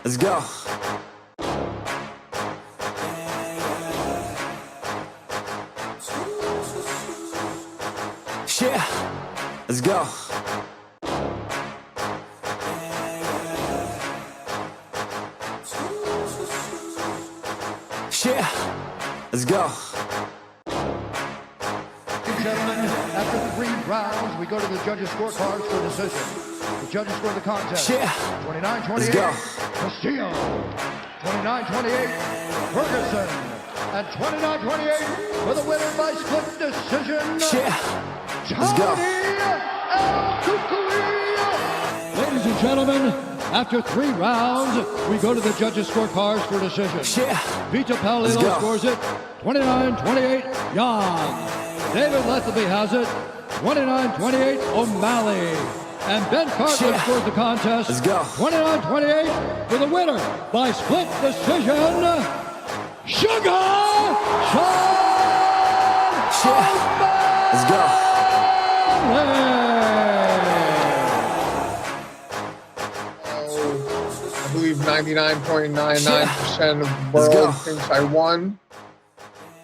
Let's go. Yeah, let's go. Yeah, let's go. Gentlemen, after 3 rounds, we go to the judges' scorecards for decision. The judges score the contest. Yeah, 29-28, let's go. Castillo. 29-28, Ferguson. And 29-28 for the winner by split decision. Yeah, let's go. Tony El Kukui. Ladies and gentlemen, after 3 rounds, we go to the judges' scorecards for decision. Yeah, Vita let's Paolino go. scores it 29-28, Jan. David Lethaby has it 29-28, O'Malley. And Ben Carter Yeah. scores the contest Let's go. 29-28 for the winner by split decision, Sugar Sean yeah, let's go. I believe 99.99% of the Let's go. world thinks I won.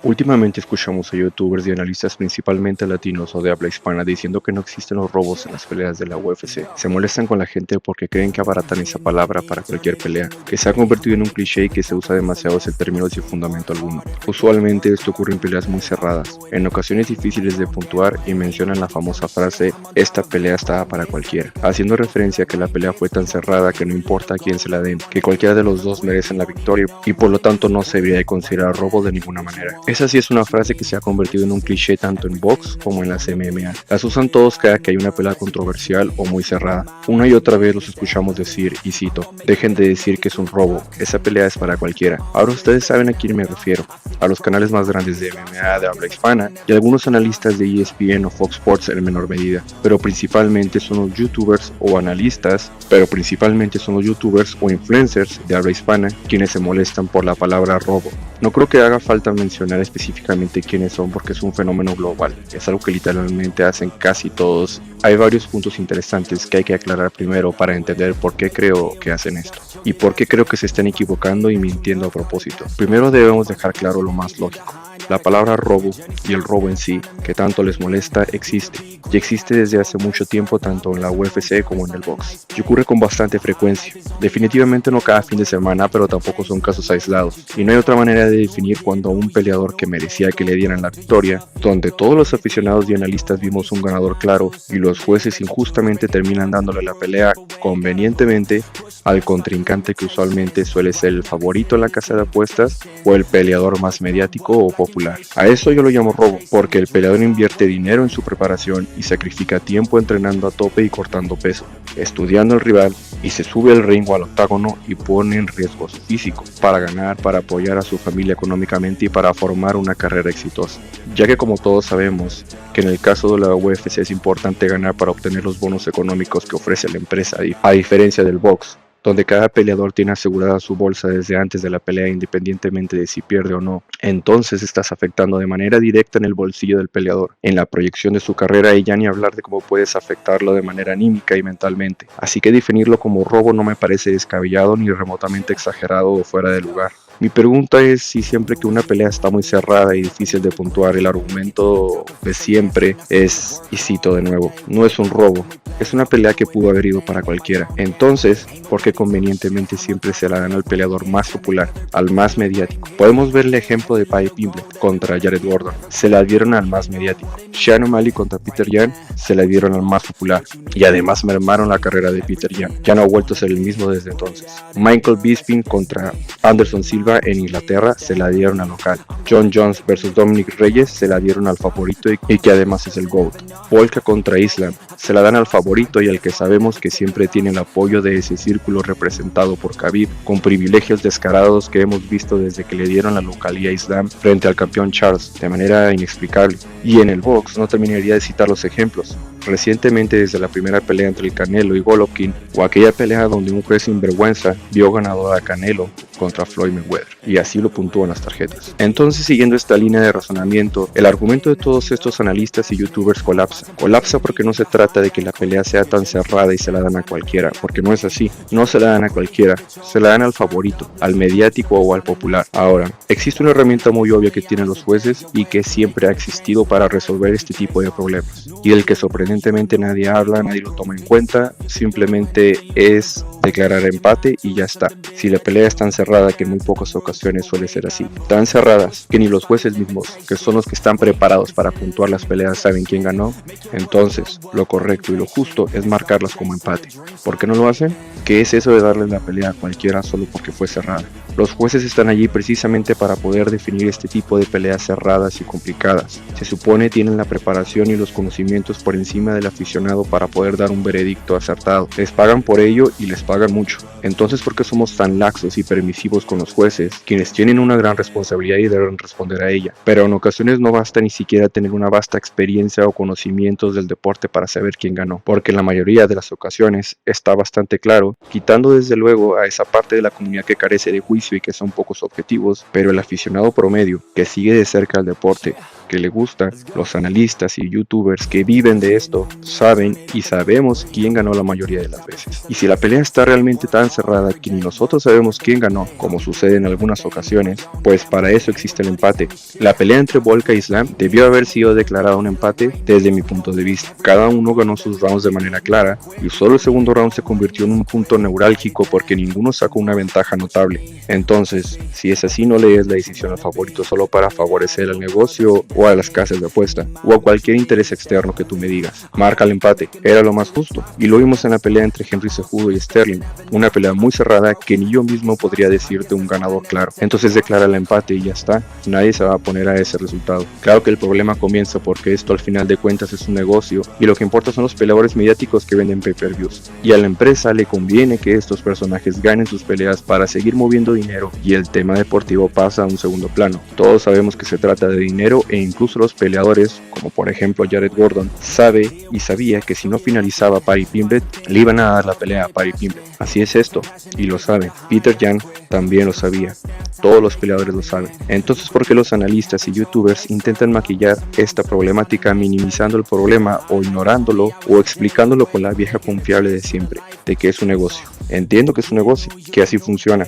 Últimamente escuchamos a youtubers y analistas principalmente latinos o de habla hispana diciendo que no existen los robos en las peleas de la UFC. Se molestan con la gente porque creen que abaratan esa palabra para cualquier pelea, que se ha convertido en un cliché y que se usa demasiado ese término sin fundamento alguno. Usualmente esto ocurre en peleas muy cerradas, en ocasiones difíciles de puntuar, y mencionan la famosa frase "esta pelea estaba para cualquiera", haciendo referencia a que la pelea fue tan cerrada que no importa a quién se la den, que cualquiera de los dos merecen la victoria y por lo tanto no se debería considerar robo de ninguna manera. Esa sí es una frase que se ha convertido en un cliché tanto en box como en las MMA. Las usan todos cada que hay una pelea controversial o muy cerrada. Una y otra vez los escuchamos decir, y cito: "Dejen de decir que es un robo, esa pelea es para cualquiera". Ahora ustedes saben a quién me refiero, a los canales más grandes de MMA de habla hispana y algunos analistas de ESPN o Fox Sports en menor medida, pero principalmente son los youtubers o analistas, o influencers de habla hispana quienes se molestan por la palabra robo. No creo que haga falta mencionar específicamente quiénes son porque es un fenómeno global, es algo que literalmente hacen casi todos. Hay varios puntos interesantes que hay que aclarar primero para entender por qué creo que hacen esto y por qué creo que se están equivocando y mintiendo a propósito. Primero debemos dejar claro lo más lógico. La palabra robo y el robo en sí, que tanto les molesta, existe, y existe desde hace mucho tiempo tanto en la UFC como en el box, y ocurre con bastante frecuencia. Definitivamente no cada fin de semana, pero tampoco son casos aislados, y no hay otra manera de definir cuando un peleador que merecía que le dieran la victoria, donde todos los aficionados y analistas vimos un ganador claro, y los jueces injustamente terminan dándole la pelea convenientemente al contrincante que usualmente suele ser el favorito en la casa de apuestas o el peleador más mediático o popular. A eso yo lo llamo robo, porque el peleador invierte dinero en su preparación y sacrifica tiempo entrenando a tope y cortando peso, estudiando al rival, y se sube al ring o al octágono y pone en riesgo su físico para ganar, para apoyar a su familia económicamente y para formar una carrera exitosa. Ya que, como todos sabemos, que en el caso de la UFC es importante ganar para obtener los bonos económicos que ofrece la empresa, a diferencia del box, donde cada peleador tiene asegurada su bolsa desde antes de la pelea independientemente de si pierde o no. Entonces estás afectando de manera directa en el bolsillo del peleador, en la proyección de su carrera, y ya ni hablar de cómo puedes afectarlo de manera anímica y mentalmente. Así que definirlo como robo no me parece descabellado ni remotamente exagerado o fuera de lugar. Mi pregunta es si siempre que una pelea está muy cerrada y difícil de puntuar, el argumento de siempre es, y cito de nuevo, no es un robo, es una pelea que pudo haber ido para cualquiera. Entonces, ¿por qué convenientemente siempre se la dan al peleador más popular, al más mediático? Podemos ver el ejemplo de Paddy Pimblett contra Jared Gordon, se la dieron al más mediático. Sean O'Malley contra Peter Yan, se la dieron al más popular, y además mermaron la carrera de Peter Yan, ya no ha vuelto a ser el mismo desde entonces. Michael Bisping contra Anderson Silva en Inglaterra, se la dieron al local. John Jones vs Dominic Reyes, se la dieron al favorito y que además es el GOAT. Volka contra Islam, se la dan al favorito y al que sabemos que siempre tiene el apoyo de ese círculo representado por Khabib, con privilegios descarados que hemos visto desde que le dieron la localía a Islam frente al campeón Charles, de manera inexplicable. Y en el box no terminaría de citar los ejemplos. recientemente desde la primera pelea entre el Canelo y Golovkin, o aquella pelea donde un juez sinvergüenza vio ganador a Canelo contra Floyd Mayweather, y así lo puntúan las tarjetas. Entonces, siguiendo esta línea de razonamiento, el argumento de todos estos analistas y youtubers colapsa porque no se trata de que la pelea sea tan cerrada y se la dan a cualquiera, porque no es así, no se la dan a cualquiera, se la dan al favorito, al mediático o al popular. Ahora, existe una herramienta muy obvia que tienen los jueces y que siempre ha existido para resolver este tipo de problemas, y del que sorprendentemente nadie habla, nadie lo toma en cuenta, simplemente es declarar empate y ya está. Si la pelea es tan cerrada, que en muy pocas ocasiones suele ser así, tan cerradas que ni los jueces mismos, que son los que están preparados para puntuar las peleas, saben quién ganó, entonces lo correcto y lo justo es marcarlas como empate. ¿Por qué no lo hacen? ¿Qué es eso de darle la pelea a cualquiera solo porque fue cerrada? Los jueces están allí precisamente para poder definir este tipo de peleas cerradas y complicadas. Se supone tienen la preparación y los conocimientos por encima del aficionado para poder dar un veredicto acertado. Les pagan por ello y les pagan mucho. Entonces, ¿por qué somos tan laxos y permisivos con los jueces, quienes tienen una gran responsabilidad y deben responder a ella? Pero en ocasiones no basta ni siquiera tener una vasta experiencia o conocimientos del deporte para saber quién ganó, porque en la mayoría de las ocasiones está bastante claro, quitando desde luego a esa parte de la comunidad que carece de juicio y que son pocos objetivos, pero el aficionado promedio que sigue de cerca el deporte, que le gusta, los analistas y youtubers que viven de esto, saben y sabemos quién ganó la mayoría de las veces. Y si la pelea está realmente tan cerrada que ni nosotros sabemos quién ganó, como sucede en algunas ocasiones, pues para eso existe el empate. La pelea entre Volka y Islam debió haber sido declarada un empate desde mi punto de vista. Cada uno ganó sus rounds de manera clara y solo el segundo round se convirtió en un punto neurálgico porque ninguno sacó una ventaja notable. Entonces, si es así, no le des la decisión al favorito solo para favorecer el negocio o a las casas de apuesta o a cualquier interés externo que tú me digas. Marca el empate, era lo más justo, y lo vimos en la pelea entre Henry Cejudo y Sterling, una pelea muy cerrada que ni yo mismo podría decirte un ganador claro. Entonces declara el empate y ya está, nadie se va a poner a ese resultado. Claro que el problema comienza porque esto al final de cuentas es un negocio y lo que importa son los peleadores mediáticos que venden pay-per-views, y a la empresa le conviene que estos personajes ganen sus peleas para seguir moviendo dinero, y el tema deportivo pasa a un segundo plano. Todos sabemos que se trata de dinero, e incluso los peleadores, como por ejemplo Jared Gordon, sabe y sabía que si no finalizaba a Paddy Pimblett, le iban a dar la pelea a Paddy Pimblett. Así es esto, y lo saben. Peter Yan también lo sabía. Todos los peleadores lo saben. Entonces, ¿por qué los analistas y youtubers intentan maquillar esta problemática minimizando el problema o ignorándolo o explicándolo con la vieja confiable de siempre, de que es un negocio? Entiendo que es un negocio, que así funciona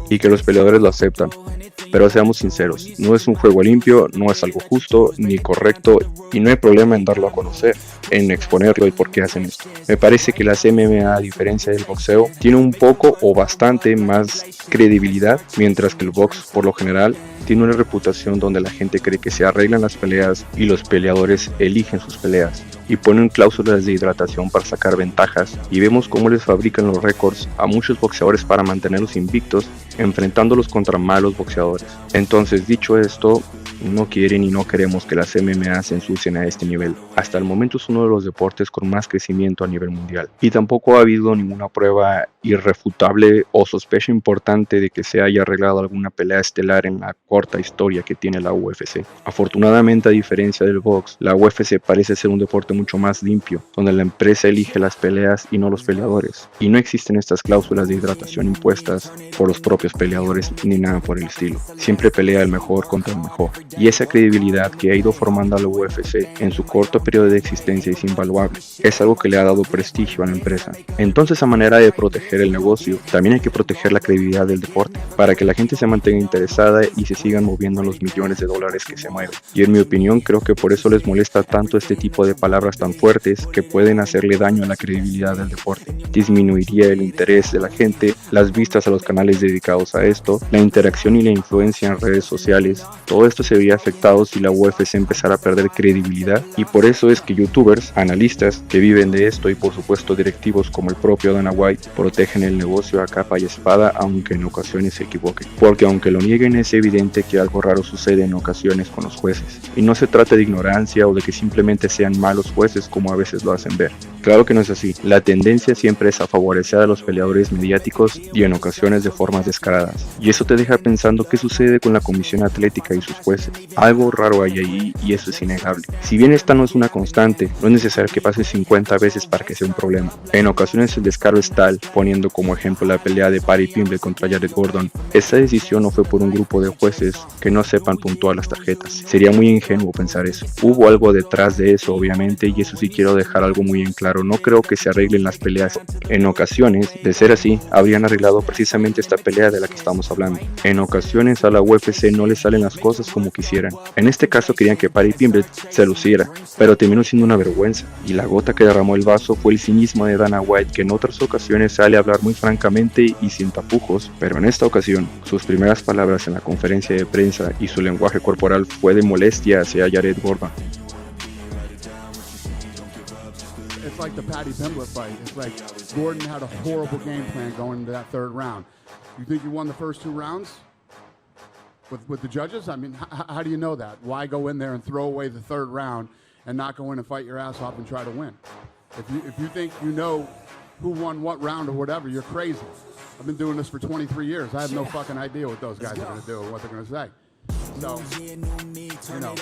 y que los peleadores lo aceptan, pero seamos sinceros, no es un juego limpio, no es algo justo ni correcto, y no hay problema en darlo a conocer, en exponerlo y por qué hacen esto. Me parece que las MMA, a diferencia del boxeo, tiene un poco o bastante más credibilidad, mientras que el box por lo general tiene una reputación donde la gente cree que se arreglan las peleas y los peleadores eligen sus peleas y ponen cláusulas de hidratación para sacar ventajas, y vemos cómo les fabrican los récords a muchos boxeadores para mantenerlos invictos, enfrentándolos contra malos boxeadores. Entonces, dicho esto, no quieren y no queremos que las MMA se ensucien a este nivel. Hasta el momento es uno de los deportes con más crecimiento a nivel mundial, y tampoco ha habido ninguna prueba irrefutable o sospecha importante de que se haya arreglado alguna pelea estelar en la corta historia que tiene la UFC. Afortunadamente, a diferencia del box, la UFC parece ser un deporte mucho más limpio, donde la empresa elige las peleas y no los peleadores, y no existen estas cláusulas de hidratación impuestas por los propios peleadores ni nada por el estilo. Siempre pelea el mejor contra el mejor, y esa credibilidad que ha ido formando a la UFC en su corto periodo de existencia es invaluable. Es algo que le ha dado prestigio a la empresa. Entonces, a manera de proteger el negocio, también hay que proteger la credibilidad del deporte, para que la gente se mantenga interesada y se sigan moviendo los millones de dólares que se mueven. Y en mi opinión, creo que por eso les molesta tanto este tipo de palabras tan fuertes que pueden hacerle daño a la credibilidad del deporte. Disminuiría el interés de la gente, las vistas a los canales dedicados a esto, la interacción y la influencia en redes sociales. Todo esto se vería afectado si la UFC empezara a perder credibilidad, y por eso es que youtubers, analistas que viven de esto y por supuesto directivos como el propio Dana White protegen el negocio a capa y espada, aunque en ocasiones se equivoquen, porque aunque lo nieguen es evidente que algo raro sucede en ocasiones con los jueces, y no se trata de ignorancia o de que simplemente sean malos jueces como a veces lo hacen ver. Claro que no es así, la tendencia siempre es a favorecer a los peleadores mediáticos y en ocasiones de formas descaradas, y eso te deja pensando qué sucede con la comisión atlética y sus jueces. Algo raro hay ahí y eso es innegable. Si bien esta no es una constante, no es necesario que pase 50 veces para que sea un problema. En ocasiones el descaro es tal, poniendo como ejemplo la pelea de Paddy Pimblett contra Jared Gordon. Esta decisión no fue por un grupo de jueces que no sepan puntuar las tarjetas. Sería muy ingenuo pensar eso. Hubo algo detrás de eso, obviamente, y eso sí quiero dejar algo muy en claro. No creo que se arreglen las peleas. En ocasiones, de ser así, habrían arreglado precisamente esta pelea de la que estamos hablando. En ocasiones a la UFC no le salen las cosas como quisieran. En este caso querían que Paddy Pimblett se luciera, pero terminó siendo una vergüenza. Y la gota que derramó el vaso fue el cinismo de Dana White, que en otras ocasiones sale a hablar muy francamente y sin tapujos, pero en esta ocasión, sus primeras palabras en la conferencia de prensa y su lenguaje corporal fue de molestia hacia Jared Gordon. It's like the Paddy Pimblett fight. It's like Gordon had a horrible game plan going into that third round. You think you won the first 2 rounds with the judges? I mean, how do you know that? Why go in there and throw away the third round and not go in and fight your ass off and try to win? If you think you know who won what round or whatever, you're crazy. I've been doing this for 23 years. I have no fucking idea what those guys are going to do or what they're going to say. So, you know.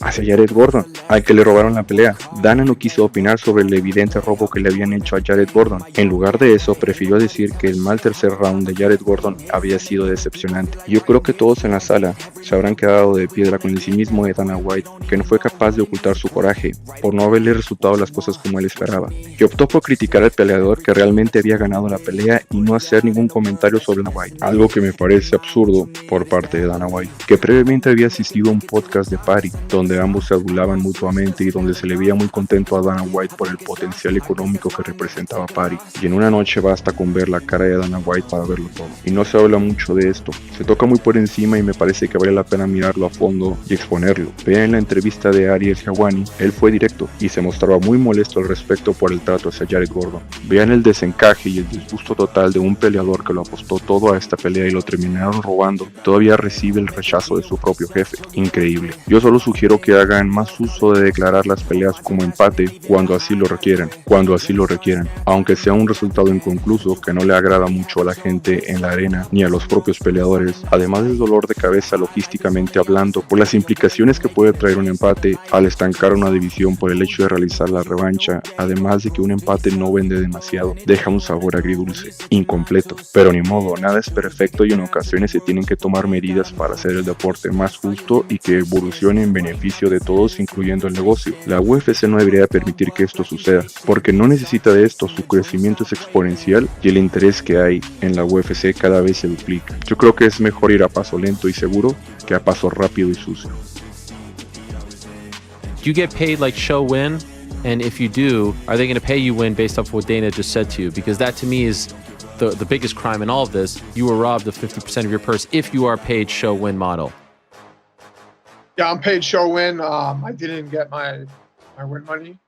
Hacia Jared Gordon, al que le robaron la pelea. Dana no quiso opinar sobre el evidente robo que le habían hecho a Jared Gordon. En lugar de eso, prefirió decir que el mal tercer round de Jared Gordon había sido decepcionante. Yo creo que todos en la sala se habrán quedado de piedra con el cinismo de Dana White, que no fue capaz de ocultar su coraje por no haberle resultado las cosas como él esperaba, que optó por criticar al peleador que realmente había ganado la pelea y no hacer ningún comentario sobre Dana White, algo que me parece absurdo por parte de Dana White, que previamente había asistido a un podcast de Paddy, donde ambos se adulaban mutuamente y donde se le veía muy contento a Dana White por el potencial económico que representaba Paddy. Y en una noche basta con ver la cara de Dana White para verlo todo. Y no se habla mucho de esto, se toca muy por encima y me parece que vale la pena mirarlo a fondo y exponerlo. Vean la entrevista de Ariel Helwani, él fue directo y se mostraba muy molesto al respecto por el trato hacia Jared Gordon. Vean el desencaje y el disgusto total de un peleador que lo apostó todo a esta pelea y lo terminaron robando. Todavía recibe el rechazo de su propio jefe. Increíble. Yo solo sugiero que hagan más uso de declarar las peleas como empate cuando así lo requieran, aunque sea un resultado inconcluso que no le agrada mucho a la gente en la arena ni a los propios peleadores, además del dolor de cabeza logísticamente hablando por las implicaciones que puede traer un empate al estancar una división por el hecho de realizar la revancha, además de que un empate no vende demasiado, deja un sabor agridulce, incompleto, pero ni modo, nada es perfecto y en ocasiones se tienen que tomar medidas para hacer el deporte más justo y que evolucione en beneficio de todos, incluyendo el negocio. La UFC no debería permitir que esto suceda, porque no necesita de esto, su crecimiento es exponencial y el interés que hay en la UFC cada vez se duplica. Yo creo que es mejor ir a paso lento y seguro que a paso rápido y sucio. Do you get paid like show win? And if you do, are they going to pay you win based off what Dana just said to you? Because that to me is the biggest crime in all of this. You were robbed of 50% of your purse if you are paid show win model. Yeah, I'm paid show win. I didn't get my win money.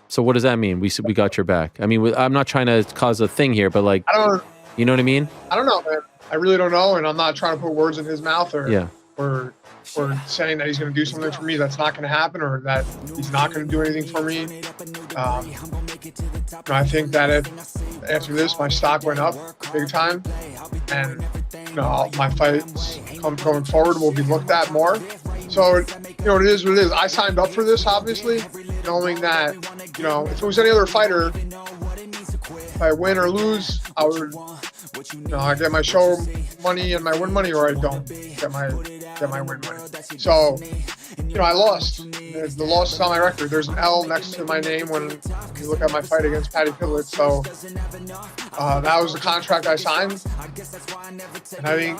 So what does that mean? We got your back. I mean, I'm not trying to cause a thing here, but like, I don't. You know what I mean? I don't know, man. I really don't know, and I'm not trying to put words in his mouth or saying that he's going to do something for me that's not going to happen or that he's not going to do anything for me. I think that after this, my stock went up big time, and my fights going forward will be looked at more. So it is what it is. I signed up for this, obviously, knowing that if it was any other fighter, if I win or lose, I would. I get my show money and my win money, or I don't get my win money. So, I lost. The loss is on my record. There's an L next to my name when you look at my fight against Paddy Pimblett. So, that was the contract I signed. And I think,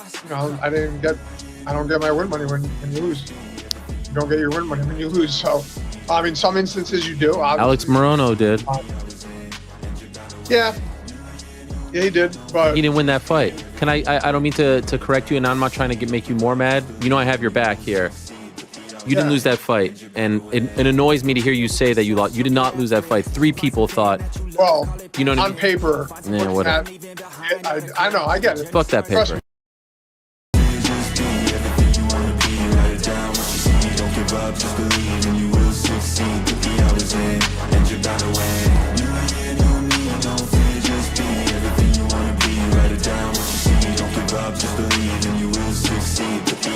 I don't get my win money when you lose. You don't get your win money when you lose. So, I mean, some instances you do. Obviously. Alex Morono did. Yeah, he did, but he didn't win that fight. Can I don't mean to correct you, and I'm not trying to make you more mad. I have your back here. You didn't lose that fight, and it annoys me to hear you say that you lost. You did not lose that fight. 3 people thought. Well, what on paper. Yeah, whatever. I know, I get it. Fuck that paper. Trust me. Just believe and you will succeed. Put the hours in and you're bound to win. You need no fear, just be everything you wanna be. Write it down what you see. Don't give up, just believe and you will succeed. Put the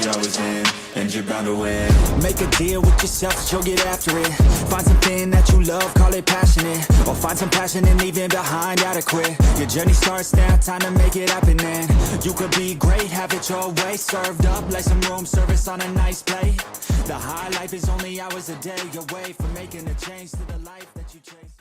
away. Make a deal with yourself that you'll get after it. Find something that you love, call it passionate. Or find some passion and leaving behind adequate. Your journey starts now, time to make it happen then. You could be great, have it your way. Served up like some room service on a nice plate. The high life is only hours a day away from making a change to the life that you chase.